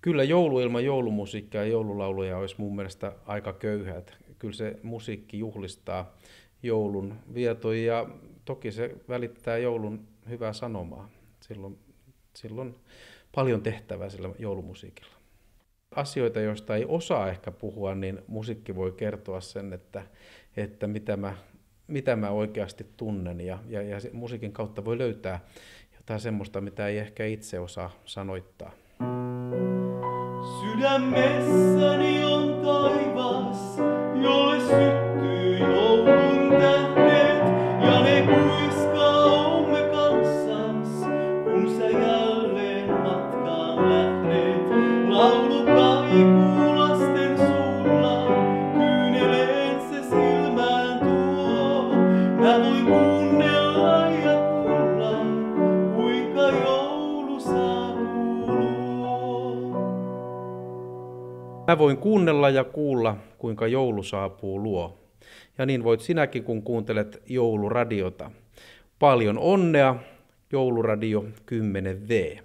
Kyllä joulu ilman joulumusiikkia ja joululauluja olisi mun mielestä aika köyhää. Kyllä se musiikki juhlistaa joulun vieton ja toki se välittää joulun hyvää sanomaa. Silloin paljon tehtävää sillä joulumusiikilla. Asioita, joista ei osaa ehkä puhua, niin musiikki voi kertoa sen, että mitä mä oikeasti tunnen. Ja musiikin kautta voi löytää jotain semmoista, mitä ei ehkä itse osaa sanoittaa. Sydämessäni on taivas, jolle syttyy joulun tähdet, ja ne kuiskaamme kanssas, kun sä jälleen matkaan lähdet. Laulu kaikuu lasten suulla, kyyneleet se silmään tuo. Mä voin kuunnella ja kuulla, kuinka joulu saapuu luo. Mä voin kuunnella ja kuulla, kuinka joulu saapuu luo. Ja niin voit sinäkin, kun kuuntelet jouluradiota. Paljon onnea, Jouluradio 10V.